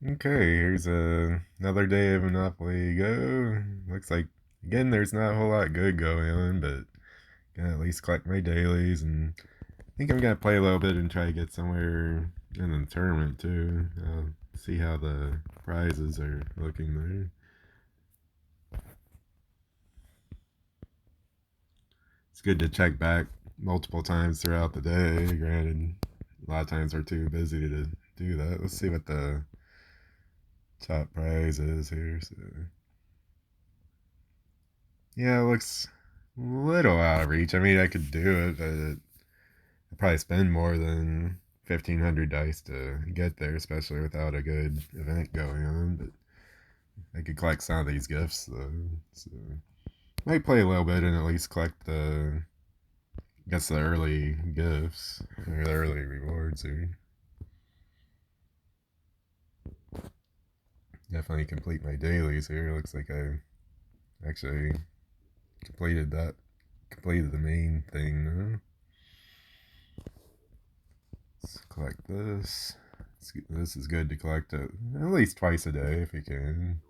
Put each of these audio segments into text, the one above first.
Okay, here's another day of Monopoly Go. Looks like, again, there's not a whole lot good going on, but gonna at least collect my dailies, and I think I'm gonna play a little bit and try to get somewhere in the tournament too. See how the prizes are looking there. It's good to check back multiple times throughout the day. Granted, a lot of times we're too busy to do that. Let's see what the top prize is here. So, yeah, it looks a little out of reach. I mean, I could do it, but I'd probably spend more than 1,500 dice to get there, especially without a good event going on. But I could collect some of these gifts, though. So might play a little bit and at least collect I guess the early gifts or the early rewards here. Definitely complete my dailies here. Looks like I actually completed that. Completed the main thing now. Let's collect this. This is good to collect it at least twice a day if you can.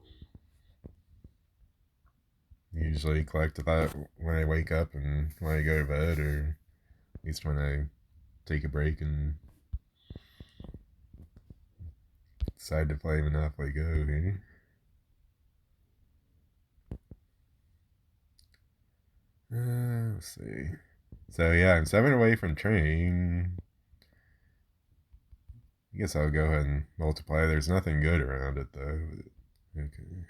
Usually collect that when I wake up and when I go to bed, or at least when I take a break and decide to play Monopoly Go here. Let's see. So yeah, I'm 7 away from train. I guess I'll go ahead and multiply. There's nothing good around it though. Okay.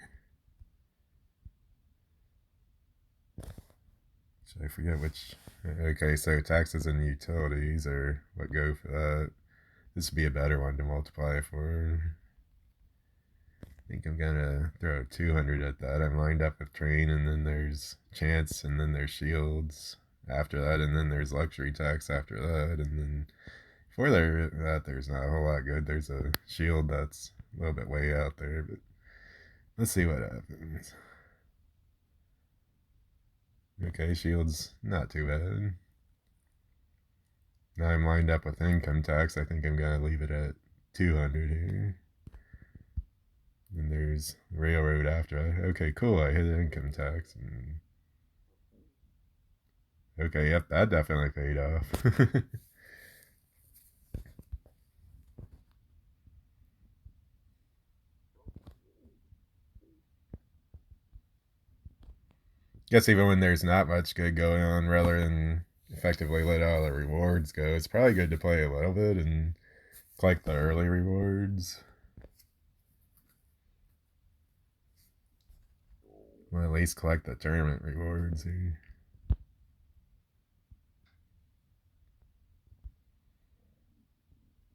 Should I forget which? Okay, so taxes and utilities are what go for that. This would be a better one to multiply for. I think I'm gonna throw 200 at that. I'm lined up with train, and then there's chance, and then there's shields after that, and then there's luxury tax after that, and then before that there's not a whole lot good. There's a shield that's a little bit way out there, but let's see what happens. Okay, shield's not too bad. Now I'm lined up with income tax. I think I'm gonna leave it at 200 here. And there's railroad after that. Okay, cool. I hit income tax. Okay, yep, that definitely paid off. Guess even when there's not much good going on, rather than effectively let all the rewards go, it's probably good to play a little bit and collect the early rewards. Well, at least collect the tournament rewards here.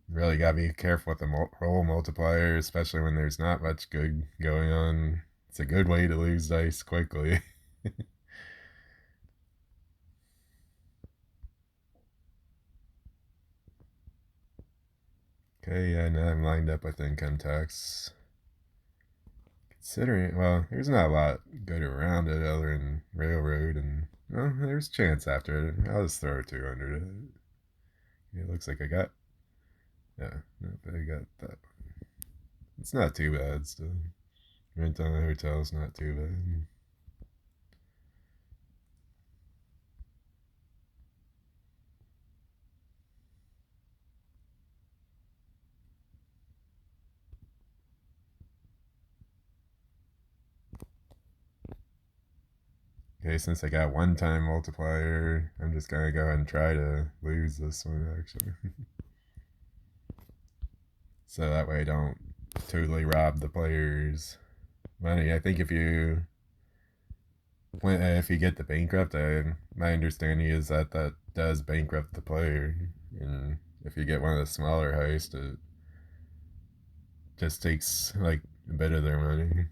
Really gotta be careful with the roll multiplier, especially when there's not much good going on. It's a good way to lose dice quickly. Okay, yeah, now I'm lined up with income tax. Considering, well, there's not a lot good around it other than railroad, and well, there's chance after it. I'll just throw 200 at it. It looks like I got, yeah, nope, I got that. It's not too bad still. Rent on a hotel's not too bad. Okay, since I got one time multiplier, I'm just gonna go and try to lose this one actually. So that way I don't totally rob the players money. I think if you get the bankrupt, my understanding is that that does bankrupt the player, and if you get one of the smaller heists, it just takes like a bit of their money.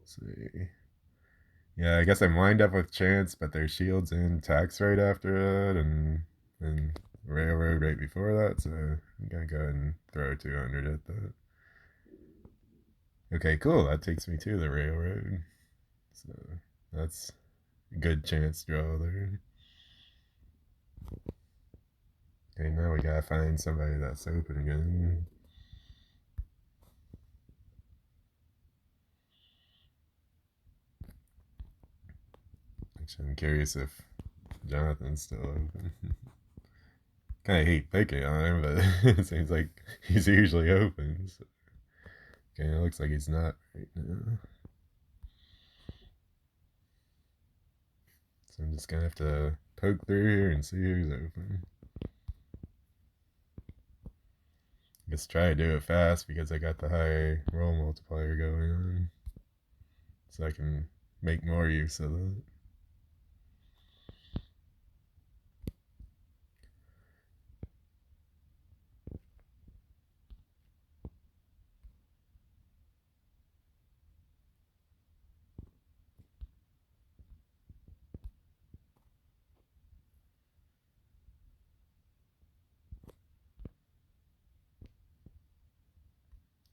Let's see. Yeah, I guess I'm lined up with chance, but there's shields and tax right after it, and railroad right before that. So I'm gonna go ahead and throw 200 at that. Okay, cool. That takes me to the railroad. So that's a good chance draw there. Okay, now we gotta find somebody that's open again. Actually, I'm curious if Jonathan's still open. Kind of hate picking on him, but it seems like he's usually open. So. Okay, it looks like he's not right now. So I'm just gonna have to poke through here and see who's open. Just try to do it fast because I got the high roll multiplier going on. So I can make more use of it.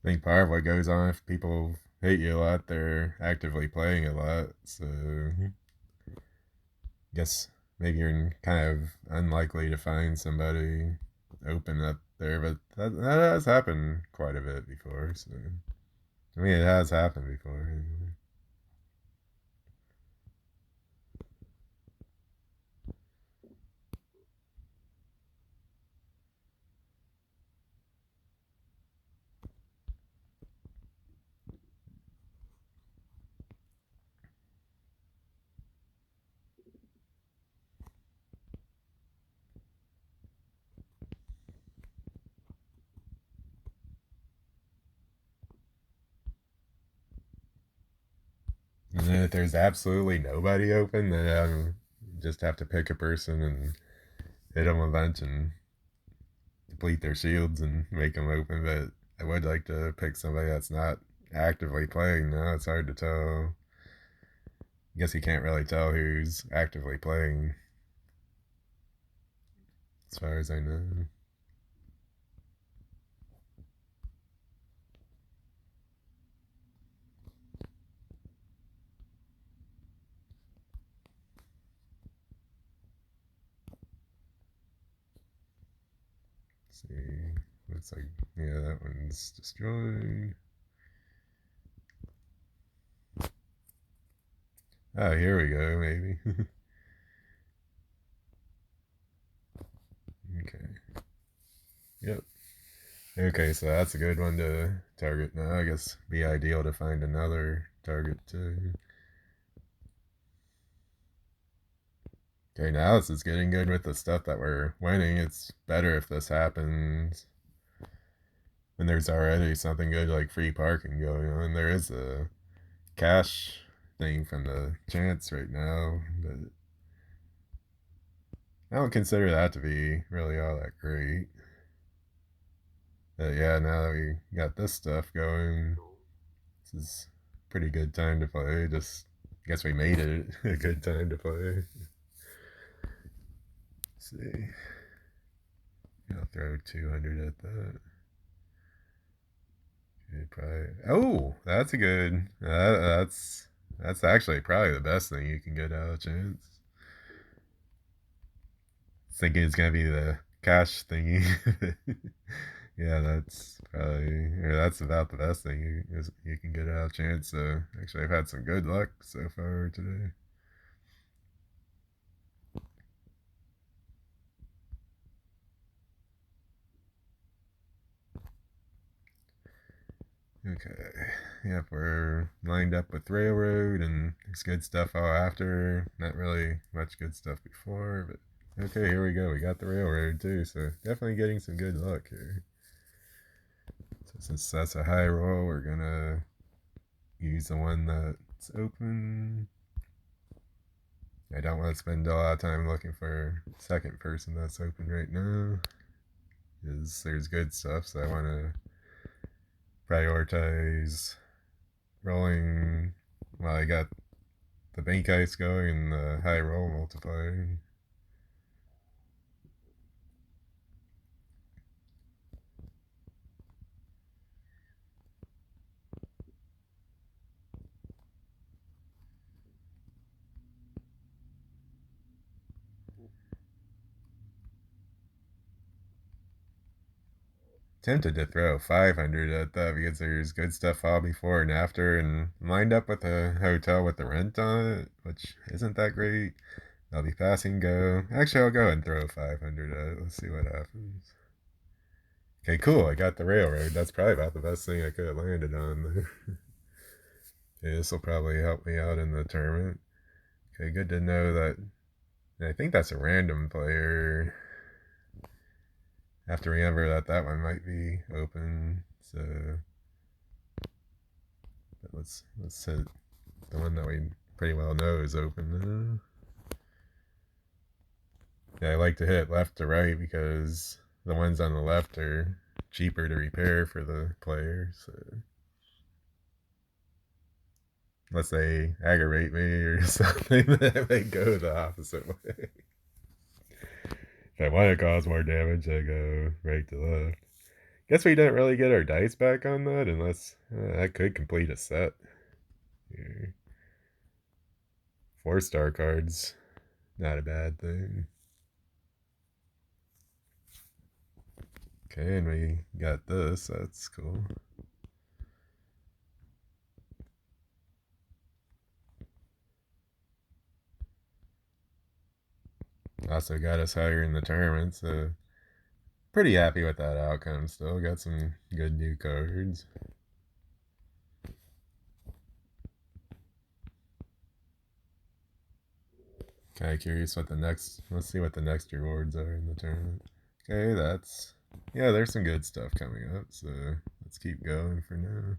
I think part of what goes on if people hate you a lot, they're actively playing a lot. So I guess maybe you're kind of unlikely to find somebody open up there, but that has happened quite a bit before. So I mean, it has happened before. Anyway. And then if there's absolutely nobody open, then just have to pick a person and hit them a bunch and deplete their shields and make them open. But I would like to pick somebody that's not actively playing now. It's hard to tell. I guess you can't really tell who's actively playing, as far as I know. Let's see. Looks like, yeah, that one's destroyed. Oh, here we go, maybe. Okay. Yep. Okay, so that's a good one to target now. I guess be ideal to find another target too. Okay, now this is getting good with the stuff that we're winning. It's better if this happens when there's already something good like free parking going on. There is a cash thing from the chance right now, but I don't consider that to be really all that great. But yeah, now that we got this stuff going, this is a pretty good time to play. Just guess we made it a good time to play. Let's see. I'll throw 200 at that. Okay, probably. Oh, that's a good. That's actually probably the best thing you can get out of chance. Thinking it's gonna be the cash thingy. Yeah, that's probably, or that's about the best thing you can get out of chance. So actually, I've had some good luck so far today. Okay, yep, we're lined up with railroad, and there's good stuff all after. Not really much good stuff before, but okay, here we go. We got the railroad too, so definitely getting some good luck here. So since that's a high roll, we're gonna use the one that's open. I don't want to spend a lot of time looking for a second person that's open right now, because there's good stuff, so I want to prioritize rolling. Well, I got the bank ice going and the high roll multiplier. tempted to throw 500 at that because there's good stuff all before and after, and lined up with a hotel with the rent on it, which isn't that great. I'll be passing go. Actually, I'll go ahead and throw 500 at it. Let's see what happens. Okay, cool. I got the railroad. That's probably about the best thing I could have landed on. Okay, this will probably help me out in the tournament. Okay, good to know that. I think that's a random player. I have to remember that that one might be open. So, but let's hit the one that we pretty well know is open. Yeah, I like to hit left to right because the ones on the left are cheaper to repair for the player. So unless they aggravate me or something, that may go the opposite way. If I want to cause more damage, I go right to left. Guess we didn't really get our dice back on that, unless that could complete a set. Here. 4-star cards, not a bad thing. Okay, and we got this. That's cool. Also got us higher in the tournament, so pretty happy with that outcome still. Got some good new cards. Kind of curious what the next. Let's see what the next rewards are in the tournament. Okay, that's. Yeah, there's some good stuff coming up, so let's keep going for now.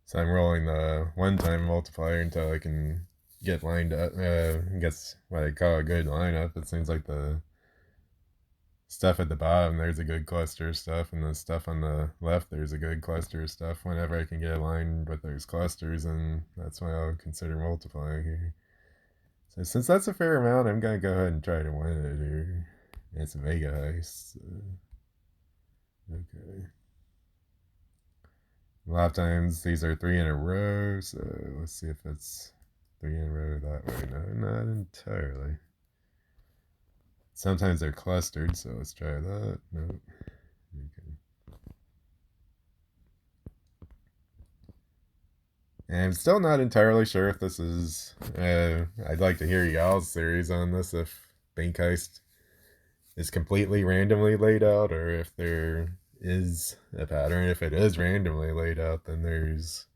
So I'm rolling the one-time multiplier until I can get lined up. I guess what I call a good lineup. It seems like the stuff at the bottom, there's a good cluster of stuff, and the stuff on the left, there's a good cluster of stuff. Whenever I can get aligned with those clusters, and that's why I'll consider multiplying here. So since that's a fair amount, I'm going to go ahead and try to win it here. It's a mega heist. So. Okay. A lot of times these are 3 in a row, so let's see if it's 3 in a row that way. No, not entirely. Sometimes they're clustered, so let's try that. Nope. Okay. And I'm still not entirely sure if this is. I'd like to hear y'all's theories on this. If Bank Heist is completely randomly laid out, or if there is a pattern. If it is randomly laid out, then there's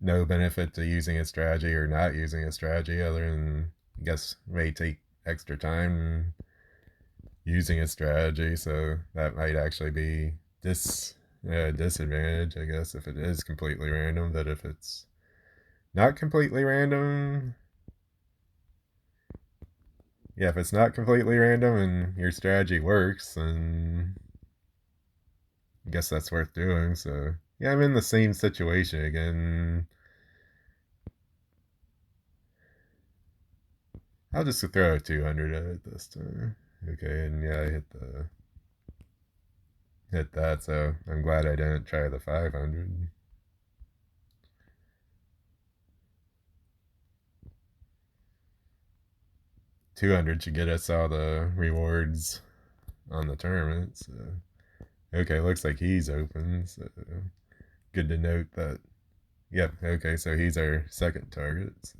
no benefit to using a strategy or not using a strategy other than, I guess, may take extra time using a strategy. So that might actually be disadvantage, I guess, if it is completely random. But if it's not completely random, yeah, if it's not completely random and your strategy works, then I guess that's worth doing. So yeah, I'm in the same situation again. I'll just throw a 200 at it this time. Okay, and yeah, I hit that, so I'm glad I didn't try the 500. $200 should get us all the rewards on the tournament. So okay, looks like he's open. So good to note that. Yep. Okay, so he's our second target. So.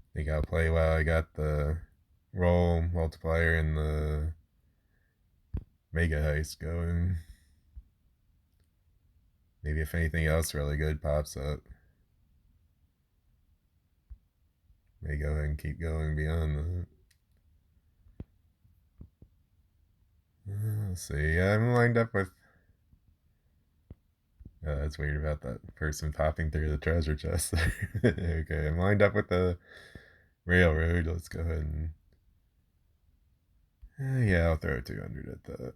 I think I'll play while I got the roll multiplier and the mega heist going. Maybe if anything else really good pops up, may go ahead and keep going beyond that. Let's see. Yeah, I'm lined up with. That's weird about that person popping through the treasure chest. Okay, I'm lined up with the railroad. Let's go ahead and Yeah, I'll throw 200 at that.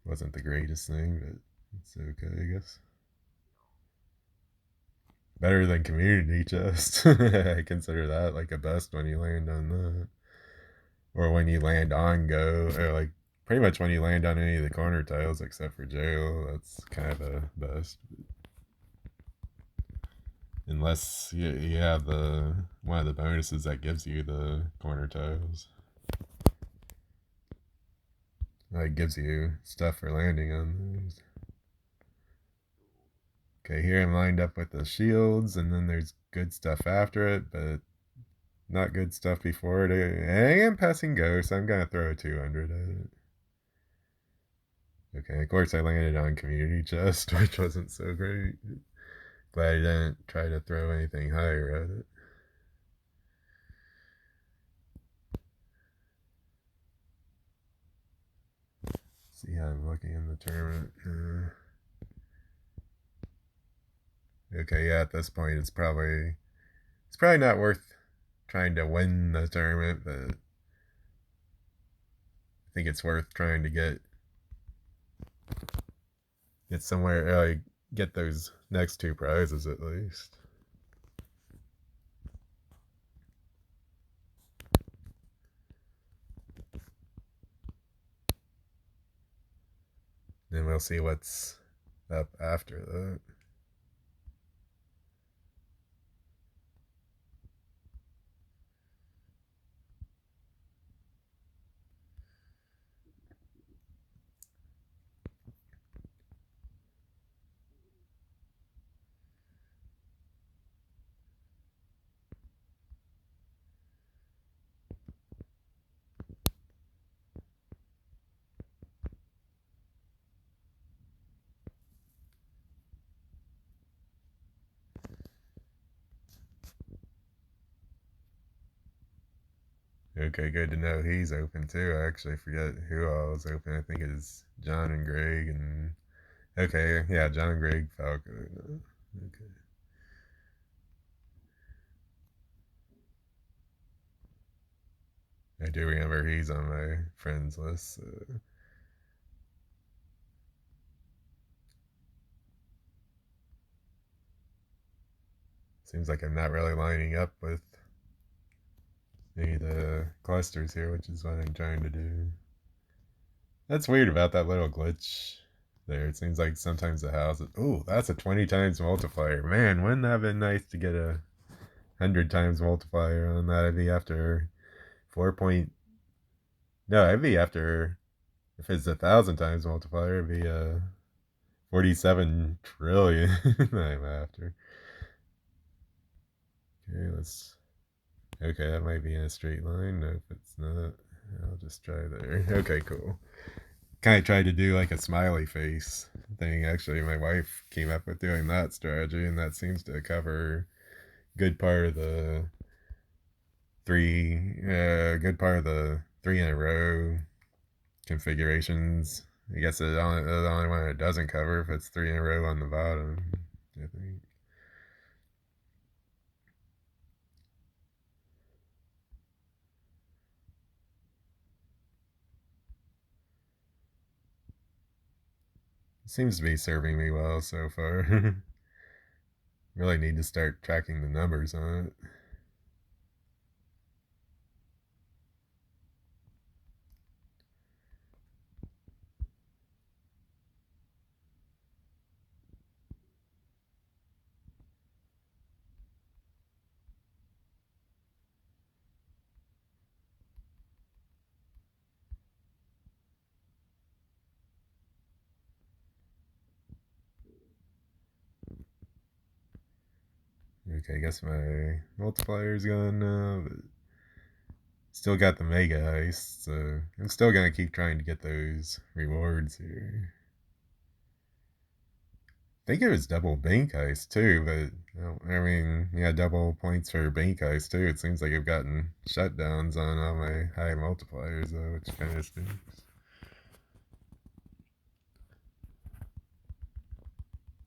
Wasn't the greatest thing, but it's okay, I guess. Better than community chest. I consider that like a best when you land on that. Or when you land on go, or like pretty much when you land on any of the corner tiles except for jail, that's kind of a best. Unless you have the one of the bonuses that gives you the corner tiles. Like gives you stuff for landing on those. Okay, here I'm lined up with the shields, and then there's good stuff after it, but not good stuff before it. I am passing go, so I'm gonna throw a 200 at it. Okay, of course I landed on community chest, which wasn't so great. Glad I didn't try to throw anything higher at it. See how I'm looking in the tournament. Okay, yeah, at this point it's probably not worth trying to win the tournament, but I think it's worth trying to get somewhere, like get those next two prizes at least. Then we'll see what's up after that. Okay, good to know he's open too. I actually forget who all was open. I think it's John and Greg and okay, yeah, John and Greg Falco. Okay. I do remember he's on my friends list. So. Seems like I'm not really lining up with any of the clusters here, which is what I'm trying to do. That's weird about that little glitch there. It seems like sometimes the houses. Oh, that's a 20 times multiplier. Man, wouldn't that have been nice to get a 100 times multiplier on that? It'd be after 4 point. No, it'd be after. If it's 1,000 times multiplier, it'd be 47 trillion. I'm after. Okay, let's. Okay, that might be in a straight line. Nope, it's not. I'll just try there. Okay, cool. Kind of tried to do like a smiley face thing. Actually, my wife came up with doing that strategy, and that seems to cover good part of the good part of the 3 in a row configurations. I guess the only one it doesn't cover if it's 3 in a row on the bottom. I think. It seems to be serving me well so far. Really need to start tracking the numbers on it. Okay, I guess my multiplier's gone now, but still got the mega heist, so I'm still gonna keep trying to get those rewards here. I think it was double bank heist too, but I mean, yeah, double points for bank heist too. It seems like I've gotten shutdowns on all my high multipliers though, which kind of stinks.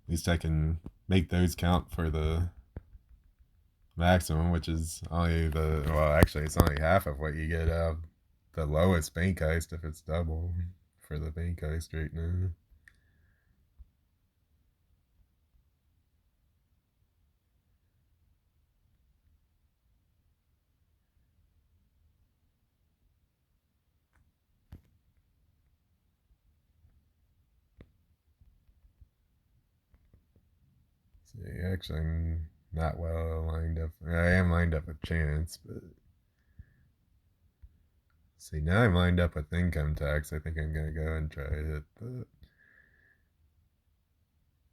At least I can make those count for the maximum, which is only well, actually, it's only half of what you get out of the lowest bank heist if it's double for the bank heist right now. See, actually, I'm not well lined up. I am lined up with chance, but see, now I'm lined up with income tax. I think I'm gonna go and try to hit the.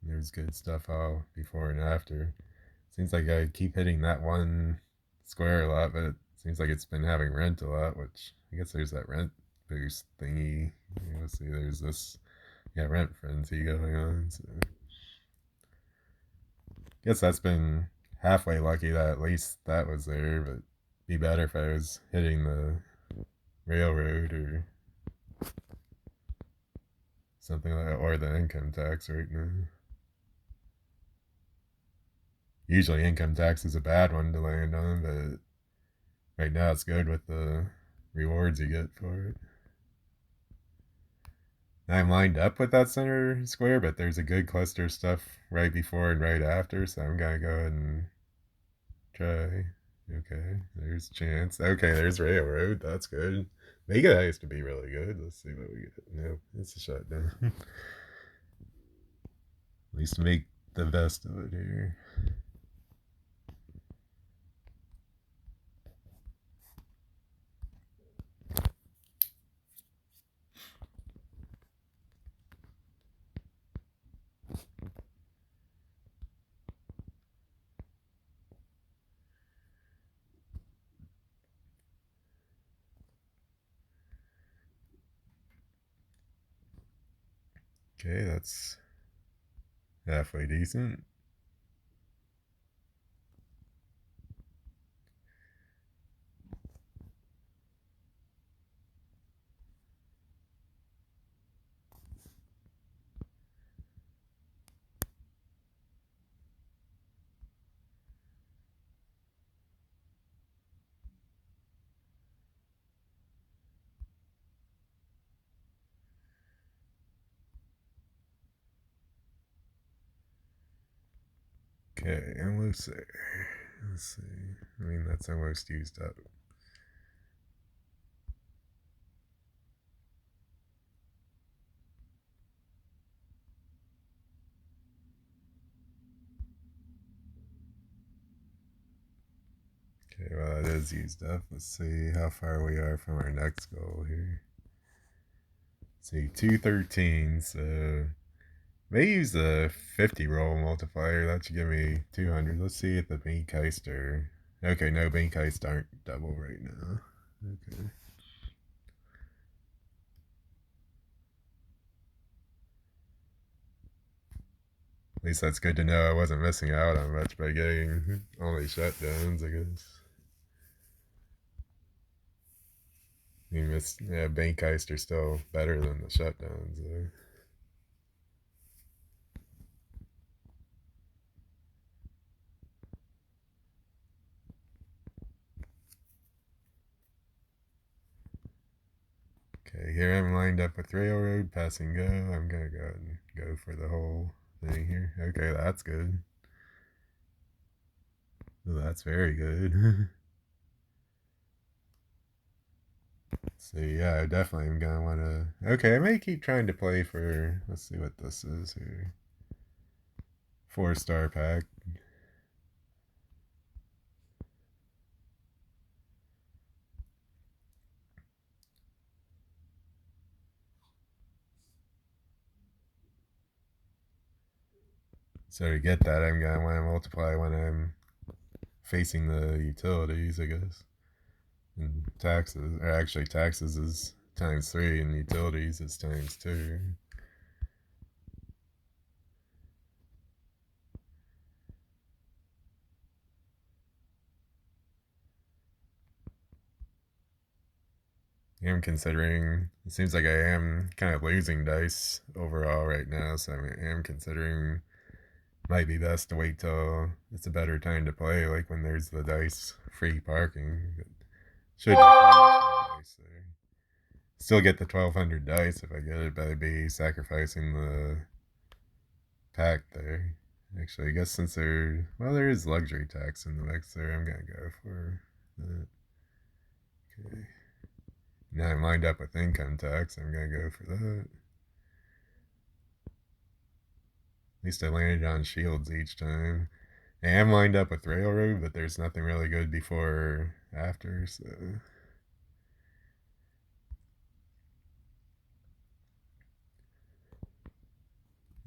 There's good stuff all before and after. Seems like I keep hitting that one square a lot, but it seems like it's been having rent a lot, which I guess there's that rent boost thingy. Let's see, there's this, yeah, rent frenzy going on. So I guess that's been halfway lucky that at least that was there, but be better if I was hitting the railroad or something like that, or the income tax right now. Usually income tax is a bad one to land on, but right now it's good with the rewards you get for it. I'm lined up with that center square, but there's a good cluster of stuff right before and right after, so I'm gonna go ahead and try. Okay, there's chance. Okay, there's railroad. That's good. Mega used to be really good. Let's see what we get. Nope, it's a shutdown. At least make the best of it here. Okay, that's halfway decent. Okay, and let's see. Let's see. I mean, that's almost used up. Okay, well, that is used up. Let's see how far we are from our next goal here. Let's see, 213. So, may use the 50 roll multiplier. That should give me 200. Let's see if the bank heist are. Okay, no, bank heists aren't double right now. Okay. At least that's good to know. I wasn't missing out on much by getting only shutdowns, I guess. I mean, yeah, bank heists are still better than the shutdowns, though. Okay, here I'm lined up with railroad, passing go. I'm gonna go and go for the whole thing here. Okay, that's good. Oh, that's very good. So yeah, I definitely am gonna wanna. Okay, I may keep trying to play for. Let's see what this is here. 4-star pack. So to get that, I'm gonna want to multiply when I'm facing the utilities, I guess. And taxes, or actually taxes is times 3, and utilities is times 2. I am considering. It seems like I am kind of losing dice overall right now, so I am considering might be best to wait till it's a better time to play, like when there's the dice free parking. But should get dice there. Still get the 1,200 dice if I get it, but I'd be sacrificing the pack there. Actually, I guess since there is luxury tax in the mix there, I'm gonna go for that. Okay. Now I'm lined up with income tax. I'm gonna go for that. At least I landed on shields each time. I am lined up with railroad, but there's nothing really good before or after, so.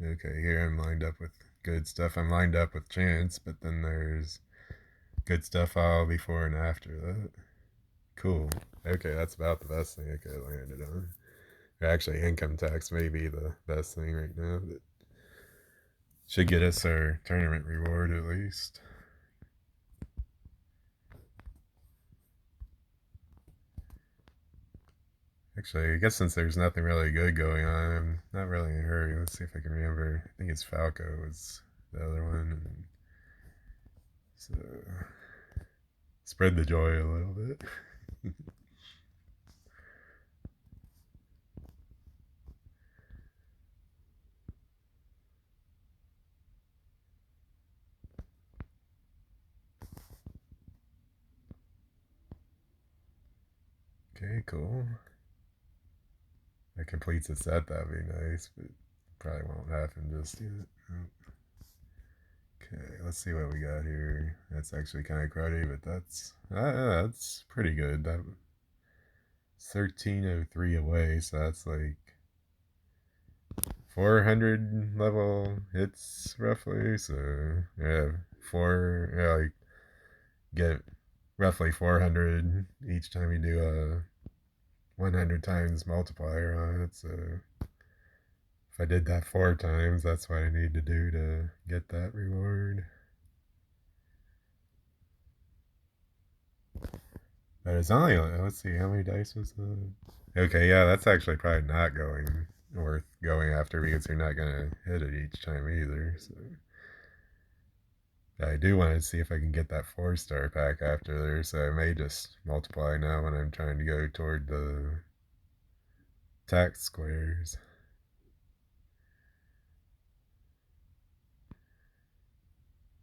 Okay, here I'm lined up with good stuff. I'm lined up with chance, but then there's good stuff all before and after that. Cool. Okay, that's about the best thing I could have landed on. Actually, income tax may be the best thing right now, but should get us our tournament reward at least. Actually, I guess since there's nothing really good going on, I'm not really in a hurry. Let's see if I can remember. I think it's Falco was the other one. And so spread the joy a little bit. Okay, cool. That completes the set, that'd be nice, but probably won't happen just yet. Okay, let's see what we got here. That's actually kind of cruddy, but that's pretty good. That 1303 away, so that's like 400 level hits roughly. So yeah, like get roughly 400 each time you do a 100 times multiplier on it. So if I did that 4 times, that's what I need to do to get that reward. But it's only, let's see, how many dice was that? Okay, yeah, that's actually probably not going worth going after because you're not going to hit it each time either. So I do want to see if I can get that 4-star pack after there. So I may just multiply now when I'm trying to go toward the tax squares.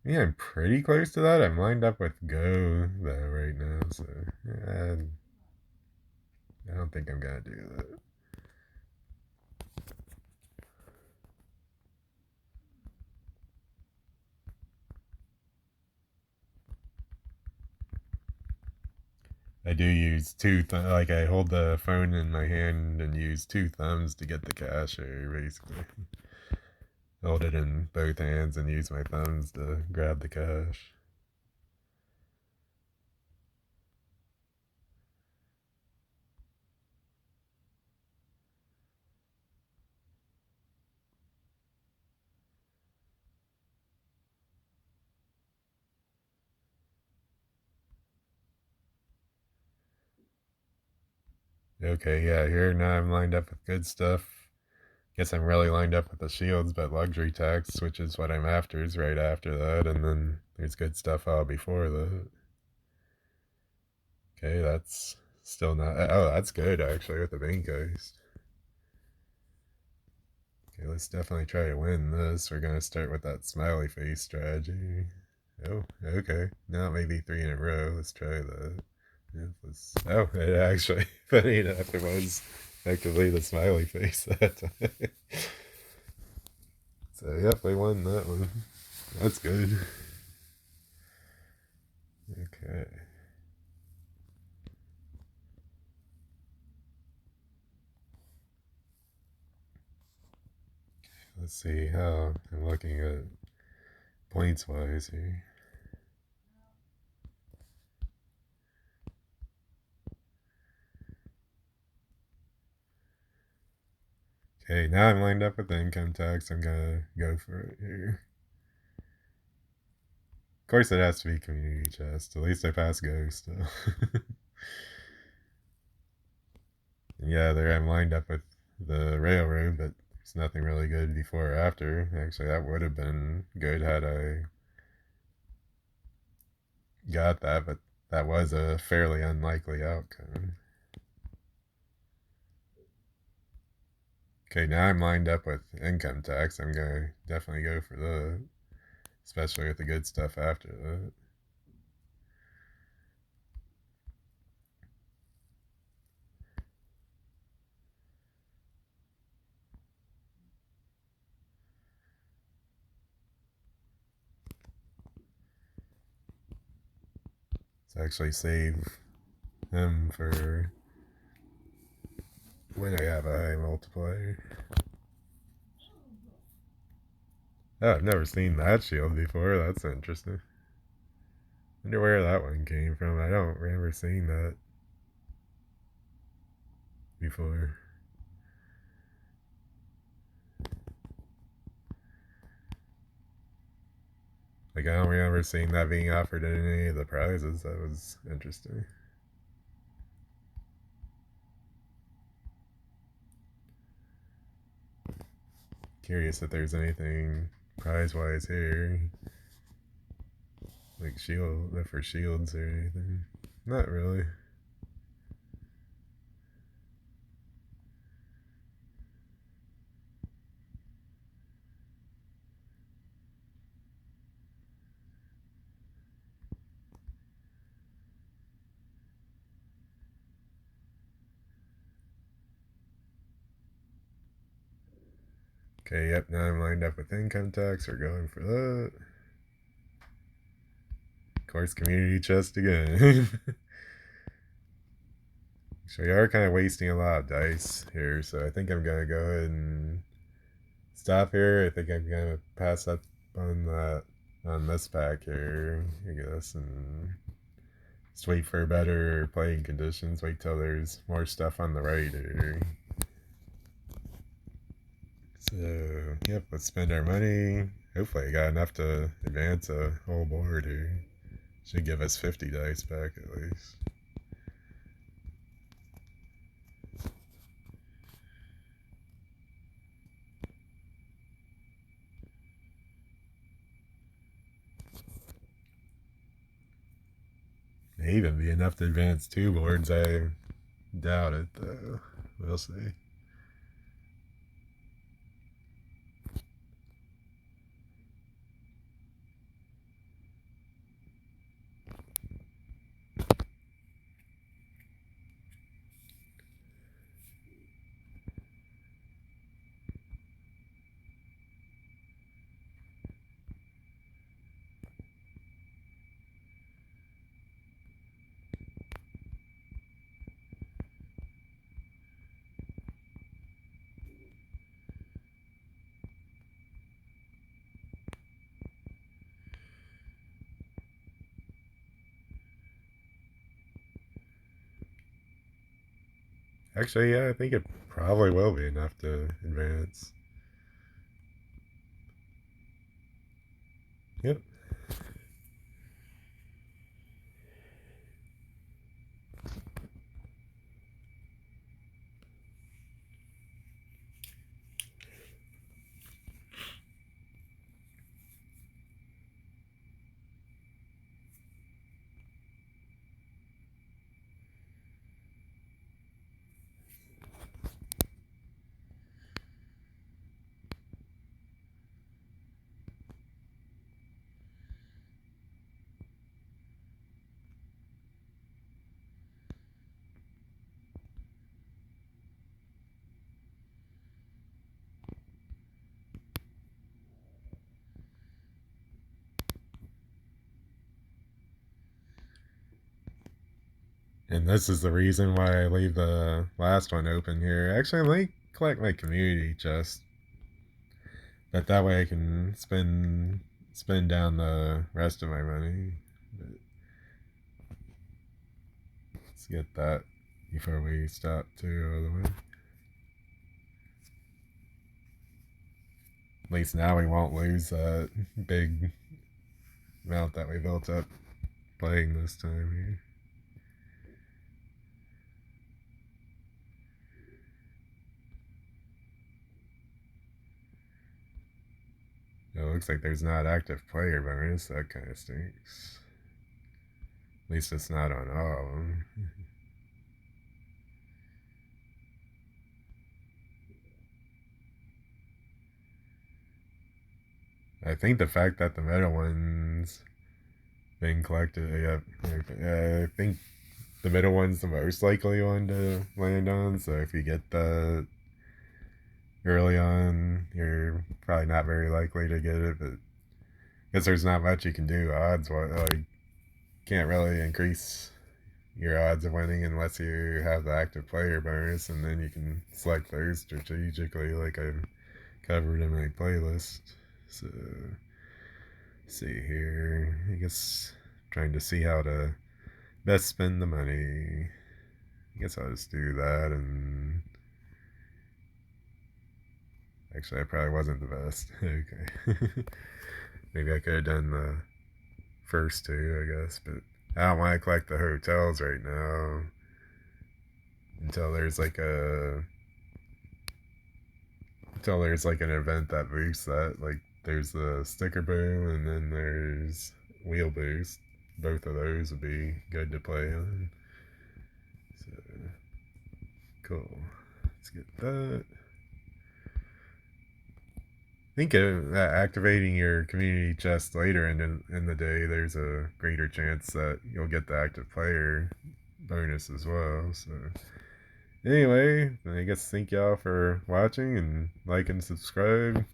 Yeah, I'm pretty close to that. I'm lined up with Go though right now, so yeah, I don't think I'm gonna do that. I do use like I hold the phone in my hand and use 2 thumbs to get the cash here, basically. Hold it in both hands and use my thumbs to grab the cash. Okay, yeah, here now I'm lined up with good stuff. Guess I'm really lined up with the shields, but luxury tax, which is what I'm after, is right after that, and then there's good stuff out before that. Okay, that's still not. Oh, that's good actually with the bank heist. Okay, let's definitely try to win this. We're gonna start with that smiley face strategy. Oh, okay. Now maybe 3 in a row. Let's try that. Oh, it actually, funny enough, it was effectively the smiley face that time. So, yep, we won that one. That's good. Okay. Let's see how I'm looking at points wise here. Okay, now I'm lined up with the income tax. I'm gonna go for it here. Of course, it has to be community chest. At least I pass Ghost. So. Yeah, there I'm lined up with the railroad, but There's nothing really good before or after. Actually, that would have been good had I got that, but that was a fairly unlikely outcome. Okay, now I'm lined up with income tax. I'm gonna definitely go for that, especially with the good stuff after that. Let's actually save him for when I have a high multiplier. Oh, I've never seen that shield before. That's interesting. Wonder where that one came from. I don't remember seeing that before. Like, I don't remember seeing that being offered in any of the prizes. That was interesting. Curious if there's anything prize-wise here. Like shield, for shields or anything. Not really. Okay, yep, now I'm lined up with income tax. We're going for that. Of course, community chest again. So we are kind of wasting a lot of dice here, so I think I'm going to go ahead and stop here. I think I'm going to pass up on that, on this pack here, I guess, and just wait for better playing conditions. Wait till there's more stuff on the right here. So, yep, let's spend our money. Hopefully I got enough to advance a whole board here. Should give us 50 dice back at least. May even be enough to advance 2 boards. I doubt it, though. We'll see. Actually, yeah, I think it probably will be enough to advance. Yep. And this is the reason why I leave the last one open here. Actually, I might collect my community chest, but that way I can spend down the rest of my money. But let's get that before we stop too, by the way. At least now we won't lose that big amount that we built up playing this time here. It looks like there's not active player bonus. That kind of stinks. At least it's not on all of them. I think the fact that the meta ones being collected, yeah, I think the middle one's the most likely one to land on. So if you get the early on, you're probably not very likely to get it. But because there's not much you can do odds, like can't really increase your odds of winning unless you have the active player bonus, and then you can select those strategically, like I've covered in my playlist. So, see here. I guess trying to see how to best spend the money. I guess I'll just do that, and actually, I probably wasn't the best. Okay. Maybe I could have done the first two, I guess, but I don't want to collect the hotels right now until there's like a until there's like an event that boosts that. Like there's the sticker boom, and then there's wheel boost. Both of those would be good to play on. So cool. Let's get that. I think activating your community chest later in the day, there's a greater chance that you'll get the active player bonus as well. So anyway, I guess thank y'all for watching, and like and subscribe.